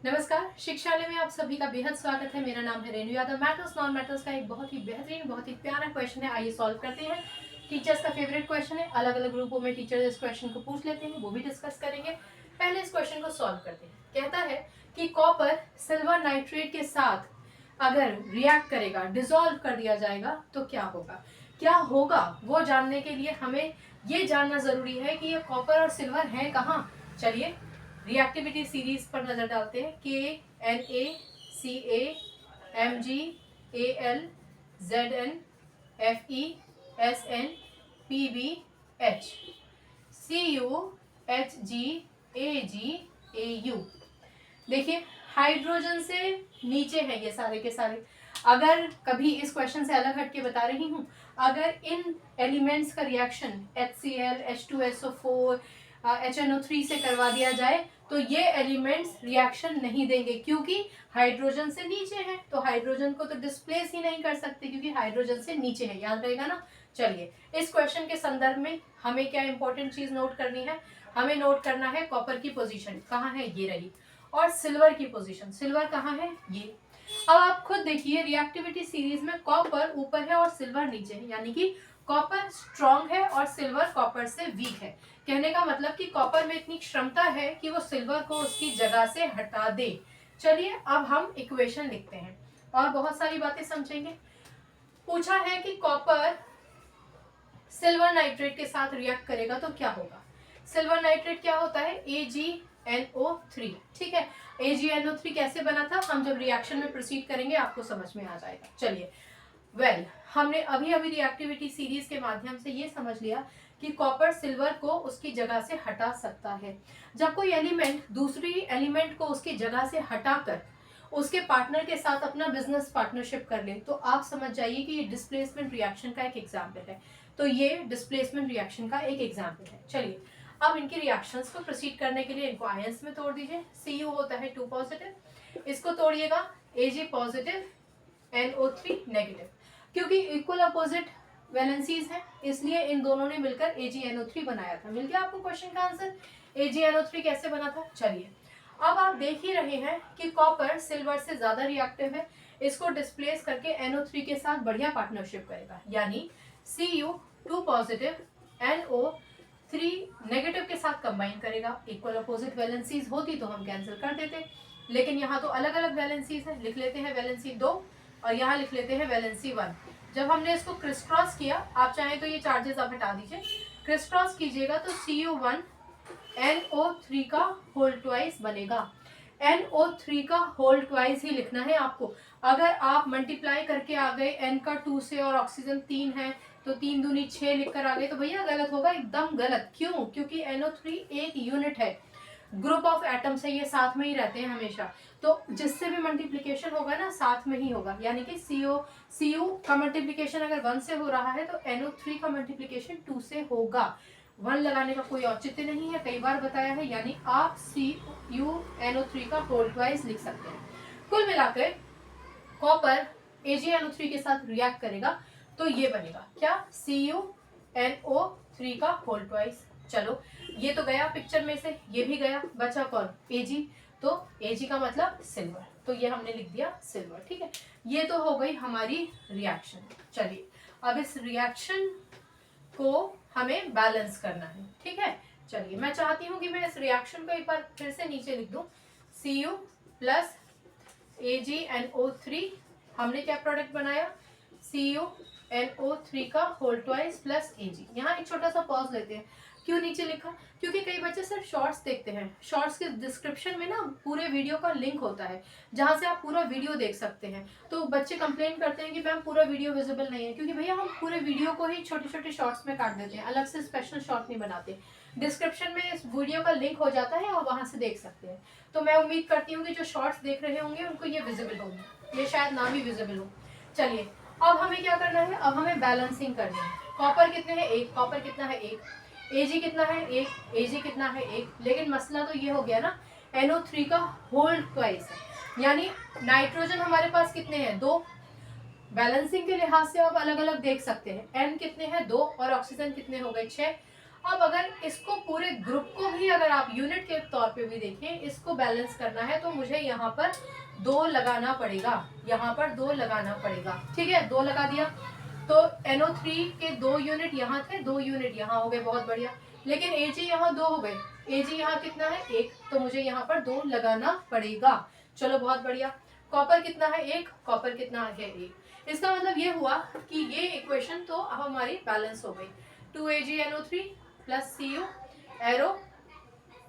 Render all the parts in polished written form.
नमस्कार, शिक्षालय में आप सभी का बेहद स्वागत है। मेरा नाम है Renu Yadav. Maths non maths का एक बहुत ही बेहतरीन, बहुत ही प्यारा क्वेश्चन है। आइए सॉल्व करते हैं। टीचर्स का फेवरेट क्वेश्चन है। अलग अलग ग्रुपों में टीचर्स इस क्वेश्चन को पूछ लेते हैं, वो भी डिस्कस करेंगे। पहले इस क्वेश्चन को सॉल्व करते हैं। कहता है कि कॉपर सिल्वर नाइट्रेट के साथ अगर रिएक्ट करेगा, डिसॉल्व कर दिया जाएगा तो क्या होगा वो जानने के लिए हमें ये जानना जरूरी है कि ये कॉपर और सिल्वर है कहाँ। चलिए रिएक्टिविटी सीरीज पर नजर डालते हैं। KNaCl, MgAl, Zn, Fe, Sn, Pb, H, Cu, Hg, Ag, Au। देखिए हाइड्रोजन से नीचे है ये सारे के सारे। अगर कभी इस क्वेश्चन से अलग हट के बता रही हूँ, अगर इन एलिमेंट्स का रिएक्शन HCl, H2SO4, HNO3 से करवा दिया जाए तो ये एलिमेंट्स रिएक्शन नहीं देंगे, क्योंकि हाइड्रोजन से नीचे है। तो हाइड्रोजन को तो डिस्प्लेस ही नहीं कर सकते, क्योंकि हाइड्रोजन से नीचे है। याद रहेगा ना। चलिए इस क्वेश्चन के संदर्भ में हमें क्या इंपॉर्टेंट चीज नोट करनी है। हमें नोट करना है कॉपर की पोजीशन कहाँ है, ये रही। और सिल्वर की पोजीशन, सिल्वर कहाँ है, ये। अब आप खुद देखिए रिएक्टिविटी सीरीज में कॉपर ऊपर है और सिल्वर नीचे है, यानी कि कॉपर स्ट्रॉन्ग है और सिल्वर कॉपर से वीक है। कहने का मतलब कि कॉपर में इतनी क्षमता है कि वो सिल्वर को उसकी जगह से हटा दे। चलिए अब हम इक्वेशन लिखते हैं और बहुत सारी बातें समझेंगे। पूछा है कि कॉपर सिल्वर नाइट्रेट के साथ रिएक्ट करेगा तो क्या होगा। सिल्वर नाइट्रेट क्या होता है, AgNO3। ठीक है, AgNO3 कैसे बना था, हम जब रिएक्शन में प्रोसीड करेंगे आपको समझ में आ जाएगा। चलिए हमने अभी अभी रिएक्टिविटी सीरीज के माध्यम से ये समझ लिया कि कॉपर सिल्वर को उसकी जगह से हटा सकता है। जब कोई एलिमेंट दूसरी एलिमेंट को उसकी जगह से हटाकर उसके पार्टनर के साथ अपना बिजनेस पार्टनरशिप कर ले, तो आप समझ जाइए कि ये डिस्प्लेसमेंट रिएक्शन का एक एग्जाम्पल है। तो ये डिस्प्लेसमेंट रिएक्शन का एक एग्जाम्पल है। चलिए अब इनकी रिएक्शंस को प्रोसीड करने के लिए इनको आयंस में तोड़ दीजिए। Cu होता है 2 पॉजिटिव, इसको तोड़िएगा Ag पॉजिटिव, NO3 नेगेटिव। क्योंकि इक्वल अपोजिट वैलेंसीज हैं, इसलिए इन दोनों ने मिलकर AgNO3 बनाया था। मिल गया आपको क्वेश्चन का आंसर। AgNO3 कैसे बना था। चलिए अब आप देख ही रहे हैं कि कॉपर सिल्वर से ज्यादा रिएक्टिव है। इसको डिस्प्लेस करके NO3 के साथ बढ़िया पार्टनरशिप करेगा, यानी Cu 2 पॉजिटिव NO3 नेगेटिव के साथ कंबाइन करेगा। इक्वल अपोजिट वैलेंसीज होती तो हम कैंसिल कर देते, लेकिन यहाँ तो अलग अलग वैलेंसीज है। लिख लेते हैं वैलेंसी 2 और यहाँ लिख लेते हैं वैलेंसी 1। जब हमने इसको क्रिस क्रॉस किया, आप चाहें तो ये चार्जेस आप हटा दीजिए, क्रिस क्रॉस कीजिएगा तो Cu1 NO3 का होल ट्वाइस बनेगा। NO3 का होल ट्वाइस ही लिखना है आपको। अगर आप मल्टीप्लाई करके आ गए N का 2 से और ऑक्सीजन 3 है तो 3 दूनी 6 लिख कर आ गए, तो भैया गलत होगा, एकदम गलत। क्यों, क्योंकि NO3 एक यूनिट है, ग्रुप ऑफ एटम्स है, ये साथ में ही रहते हैं हमेशा। तो जिससे भी मल्टीप्लिकेशन होगा ना साथ में ही होगा, यानी कि Cu का मल्टीप्लिकेशन अगर 1 से हो रहा है तो NO3 का मल्टीप्लिकेशन 2 से होगा। 1 लगाने का कोई औचित्य नहीं है, कई बार बताया है। यानी आप CuNO3 का होल ट्वाइस लिख सकते हैं। कुल मिलाकर कॉपर AgNO3 के साथ रिएक्ट करेगा तो ये बनेगा क्या, CuNO3 का होल ट्वाइस। चलो ये तो गया पिक्चर में से, ये भी गया, बचा कौन, Ag। तो Ag का मतलब सिल्वर, तो ये हमने लिख दिया सिल्वर। ठीक है, ये तो हो गई हमारी रिएक्शन। चलिए अब इस रिएक्शन को हमें बैलेंस करना है। ठीक है, चलिए मैं चाहती हूँ कि मैं इस रिएक्शन को एक बार फिर से नीचे लिख दूं। Cu प्लस AgNO3, हमने क्या प्रोडक्ट बनाया, CuNO3 का होल ट्वाइस प्लस Ag। यहाँ एक छोटा सा पॉज लेते हैं। क्यों नीचे लिखा, क्योंकि कई बच्चे सिर्फ शॉर्ट्स देखते हैं। शॉर्ट्स के डिस्क्रिप्शन में ना पूरे वीडियो का लिंक होता है, जहां से आप पूरा वीडियो देख सकते हैं। तो बच्चे कंप्लेन करते हैं कि मैम पूरा वीडियो विजिबल नहीं है, क्योंकि भैया हम पूरे वीडियो को ही छोटे छोटे शॉर्ट्स में काट देते हैं, अलग से स्पेशल शॉर्ट नहीं बनाते। डिस्क्रिप्शन में इस वीडियो का लिंक हो जाता है और वहां से देख सकते हैं। तो मैं उम्मीद करती हूँ कि जो शॉर्ट्स देख रहे होंगे उनको ये विजिबल होंगे, ये शायद ना भी विजिबल हो। चलिए अब हमें क्या करना है, अब हमें बैलेंसिंग करनी है। कॉपर कितने हैं, एक। कॉपर कितना है, एक। Ag कितना है, एक। Ag कितना है, एक। लेकिन मसला तो ये हो गया ना, NO3 का होल ट्वाइस है, यानी नाइट्रोजन हमारे पास कितने हैं, 2। बैलेंसिंग के लिहाज से आप अलग अलग देख सकते हैं, N कितने हैं, 2, और ऑक्सीजन कितने हो गए, 6। अब अगर इसको पूरे ग्रुप को भी अगर आप यूनिट के तौर पे भी देखें, इसको बैलेंस करना है तो मुझे यहाँ पर 2 लगाना पड़ेगा, यहाँ पर 2 लगाना पड़ेगा। ठीक है, 2 लगा दिया तो NO3 के 2 यूनिट यहाँ थे, 2 यूनिट यहाँ हो गए, बहुत बढ़िया। लेकिन Ag यहाँ 2 हो गए, Ag यहाँ कितना है 1, तो मुझे यहाँ पर 2 लगाना पड़ेगा। चलो बहुत बढ़िया। कॉपर कितना है 1, कॉपर कितना है 1। इसका मतलब ये हुआ कि ये इक्वेशन तो अब हमारी बैलेंस हो गई। 2AgNO3 plus Cu arrow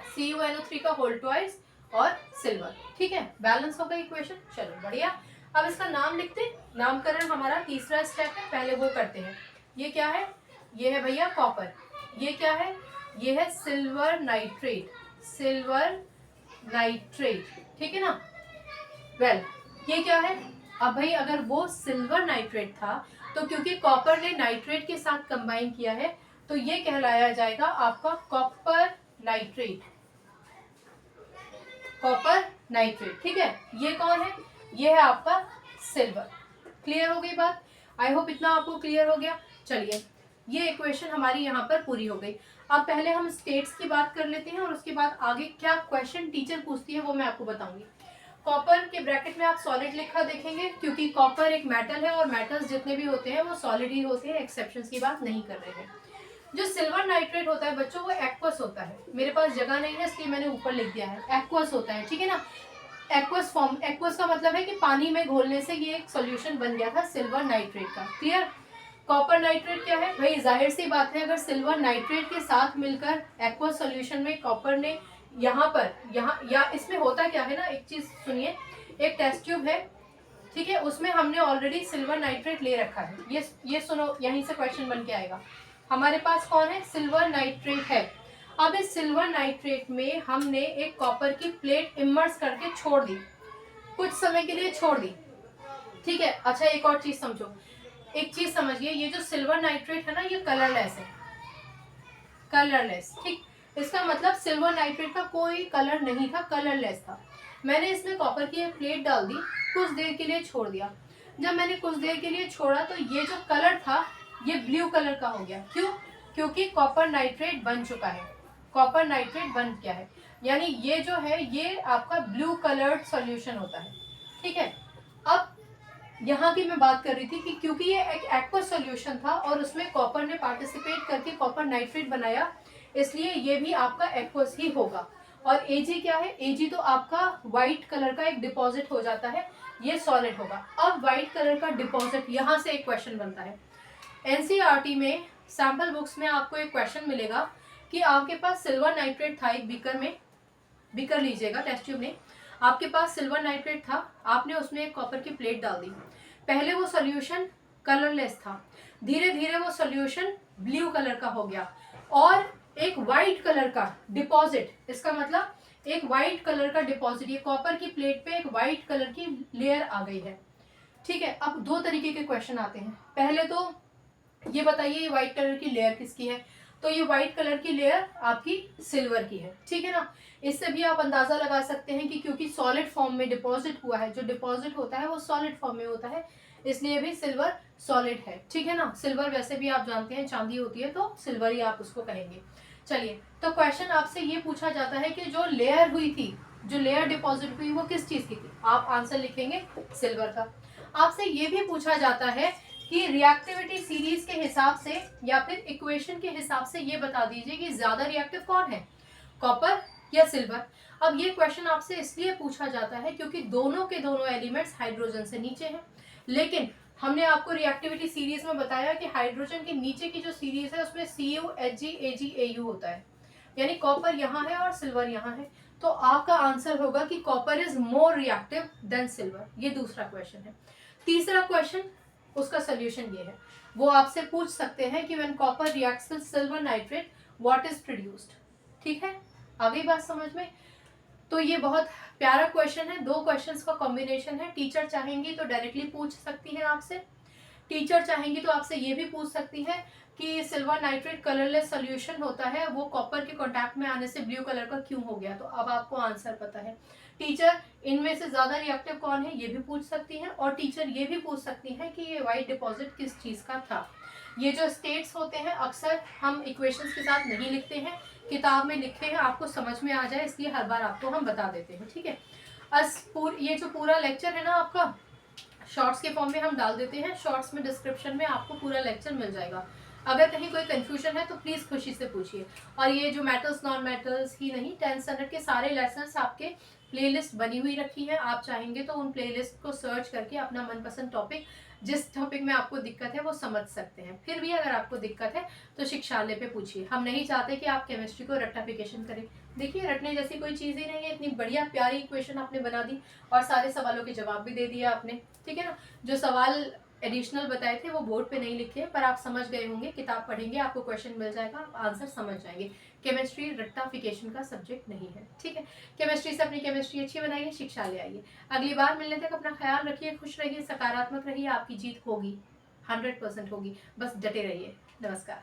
CuNO3 का होल ट्वाइस और सिल्वर। ठीक है, बैलेंस हो गई इक्वेशन। चलो बढ़िया। अब इसका नाम लिखते, नामकरण हमारा तीसरा स्टेप है, पहले वो करते हैं। ये क्या है, ये है भैया कॉपर। ये क्या है, ये है सिल्वर नाइट्रेट, सिल्वर नाइट्रेट। ठीक है ना। वेल ये क्या है, अब भाई अगर वो सिल्वर नाइट्रेट था तो क्योंकि कॉपर ने नाइट्रेट के साथ कंबाइन किया है तो ये कहलाया जाएगा आपका कॉपर नाइट्रेट, कॉपर नाइट्रेट। ठीक है, ये कौन है, ये है आपका सिल्वर। क्लियर हो गई बात, आई होप इतना आपको क्लियर हो गया। चलिए ये इक्वेशन हमारी यहाँ पर पूरी हो गई। अब पहले हम स्टेट्स की बात कर लेते हैं और उसके बाद आगे क्या क्वेश्चन टीचर पूछती है वो मैं आपको बताऊंगी। कॉपर के ब्रैकेट में आप सॉलिड लिखा देखेंगे क्योंकि कॉपर एक मेटल है और मेटल्स जितने भी होते हैं वो सॉलिड ही होते हैं, एक्सेप्शंस की बात नहीं कर रहे हैं। जो सिल्वर नाइट्रेट होता है बच्चों वो एक्वस होता है, मेरे पास जगह नहीं है इसलिए मैंने ऊपर लिख दिया है, एक्वस होता है। ठीक है ना, एक्वस फॉर्म, एक्वस का मतलब है कि पानी में घोलने से ये एक सॉल्यूशन बन गया था सिल्वर नाइट्रेट का। क्लियर। कॉपर नाइट्रेट क्या है भाई, जाहिर सी बात है अगर सिल्वर नाइट्रेट के साथ मिलकर एक्वस सॉल्यूशन में कॉपर ने यहाँ पर यहाँ या इसमें होता क्या है ना, एक चीज सुनिए, एक टेस्ट ट्यूब है, ठीक है, उसमें हमने ऑलरेडी सिल्वर नाइट्रेट ले रखा है। ये सुनो, यहीं से क्वेश्चन बन के आएगा। हमारे पास कौन है, सिल्वर नाइट्रेट है। अब इस सिल्वर नाइट्रेट में हमने एक कॉपर की प्लेट इमर्स करके छोड़ दी, कुछ समय के लिए छोड़ दी। ठीक है, अच्छा एक और चीज समझो, एक चीज समझिए, ये जो सिल्वर नाइट्रेट है ना ये कलरलेस है, कलरलेस। ठीक, इसका मतलब सिल्वर नाइट्रेट का कोई कलर नहीं था, कलरलेस था। मैंने इसमें कॉपर की एक प्लेट डाल दी, कुछ देर के लिए छोड़ दिया। जब मैंने कुछ देर के लिए छोड़ा तो ये जो कलर था ये ब्लू कलर का हो गया। क्यों, क्योंकि कॉपर नाइट्रेट बन चुका है, कॉपर नाइट्रेट बन गया है, यानी ये जो है ये आपका ब्लू कलर्ड सॉल्यूशन होता है। ठीक है, अब यहाँ की मैं बात कर रही थी कि क्योंकि ये एक एक्वस सॉल्यूशन था और उसमें कॉपर ने पार्टिसिपेट करके कॉपर नाइट्रेट बनाया, इसलिए ये भी आपका एक्वस ही होगा। और Ag क्या है, Ag तो आपका व्हाइट कलर का एक डिपॉजिट हो जाता है, ये सॉलिड होगा। अब व्हाइट कलर का डिपॉजिट, यहाँ से एक क्वेश्चन बनता है। NCERT में सैम्पल बुक्स में आपको एक क्वेश्चन मिलेगा कि आपके पास सिल्वर नाइट्रेट था एक बीकर में, बीकर लीजिएगा टेस्ट ट्यूब में, आपके पास सिल्वर नाइट्रेट था, आपने उसमें एक कॉपर की प्लेट डाल दी। पहले वो सॉल्यूशन कलरलेस था, धीरे धीरे वो सॉल्यूशन ब्लू कलर का हो गया और एक वाइट कलर का डिपॉजिट, इसका मतलब एक वाइट कलर का डिपॉजिट, ये कॉपर की प्लेट पे एक वाइट कलर की लेयर आ गई है। ठीक है, अब दो तरीके के क्वेश्चन आते हैं। पहले तो ये बताइए ये व्हाइट कलर की लेयर किसकी है, तो ये व्हाइट कलर की लेयर आपकी सिल्वर की है। ठीक है ना, इससे भी आप अंदाजा लगा सकते हैं कि क्योंकि सॉलिड फॉर्म में डिपॉजिट हुआ है, जो डिपॉजिट होता है वो सॉलिड फॉर्म में होता है, इसलिए भी सिल्वर सॉलिड है। ठीक है ना, सिल्वर वैसे भी आप जानते हैं चांदी होती है तो सिल्वर ही आप उसको कहेंगे। चलिए, तो क्वेश्चन आपसे ये पूछा जाता है कि जो लेयर हुई थी, जो लेयर डिपॉजिट हुई वो किस चीज की थी, आप आंसर लिखेंगे सिल्वर का। आपसे ये भी पूछा जाता है कि रिएक्टिविटी सीरीज के हिसाब से या फिर इक्वेशन के हिसाब से ये बता दीजिए कि ज्यादा रिएक्टिव कौन है, कॉपर या सिल्वर। अब ये क्वेश्चन आपसे इसलिए पूछा जाता है क्योंकि दोनों के दोनों एलिमेंट्स हाइड्रोजन से नीचे हैं, लेकिन हमने आपको रिएक्टिविटी सीरीज में बताया कि हाइड्रोजन के नीचे की जो सीरीज है उसमें Cu Hg Ag Au होता है, यानी कॉपर यहाँ है और सिल्वर यहाँ है, तो आपका आंसर होगा कि copper is more reactive than silver. ये दूसरा क्वेश्चन है। तीसरा क्वेश्चन, उसका सोल्यूशन ये है, वो आपसे पूछ सकते हैं कि when copper reacts with silver nitrate what is produced. ठीक है, आ गई बात समझ में। तो ये बहुत प्यारा क्वेश्चन है, दो क्वेश्चंस का कॉम्बिनेशन है। टीचर चाहेंगी तो डायरेक्टली पूछ सकती है आपसे, टीचर चाहेंगी तो आपसे ये भी पूछ सकती है कि सिल्वर नाइट्रेट कलरलेस सोल्यूशन होता है, वो कॉपर के कांटेक्ट में आने से ब्लू कलर का क्यों हो गया, तो अब आपको आंसर पता है। टीचर इनमें से ज्यादा रिएक्टिव कौन है ये भी पूछ सकती है, और टीचर ये भी पूछ सकती है कि ये व्हाइट डिपॉजिट किस चीज का था। ये जो स्टेट्स होते हैं अक्सर हम इक्वेशंस के साथ नहीं लिखते हैं, किताब में लिखे हैं, आपको समझ में आ जाए इसलिए हर बार आपको हम बता देते हैं, ठीक है। ये जो पूरा लेक्चर है ना आपका शॉर्ट्स के फॉर्म में हम डाल देते हैं, शॉर्ट्स में डिस्क्रिप्शन में आपको पूरा लेक्चर मिल जाएगा। अगर कहीं कोई कंफ्यूजन है तो प्लीज़ खुशी से पूछिए। और ये जो मेटल्स नॉन मेटल्स ही नहीं, 10th स्टैंडर्ड के सारे लेसन्स आपके प्लेलिस्ट बनी हुई रखी है, आप चाहेंगे तो उन प्लेलिस्ट को सर्च करके अपना मनपसंद टॉपिक, जिस टॉपिक में आपको दिक्कत है वो समझ सकते हैं। फिर भी अगर आपको दिक्कत है तो शिक्षालय पे पूछिए। हम नहीं चाहते कि आप केमिस्ट्री को रट्टाफिकेशन करें। देखिए रटने जैसी कोई चीज़ ही नहीं है, इतनी बढ़िया प्यारी इक्वेशन आपने बना दी और सारे सवालों के जवाब भी दे दिया आपने, ठीक है ना। जो सवाल एडिशनल बताए थे वो बोर्ड पे नहीं लिखे, पर आप समझ गए होंगे, किताब पढ़ेंगे आपको क्वेश्चन मिल जाएगा, आप आंसर समझ जाएंगे। केमिस्ट्री रट्टाफिकेशन का सब्जेक्ट नहीं है, ठीक है। केमिस्ट्री से अपनी केमिस्ट्री अच्छी बनाइए, शिक्षालय आइए। अगली बार मिलने तक अपना ख्याल रखिए, खुश रहिए, सकारात्मक रहिए, आपकी जीत होगी, 100% होगी, बस डटे रहिए। नमस्कार।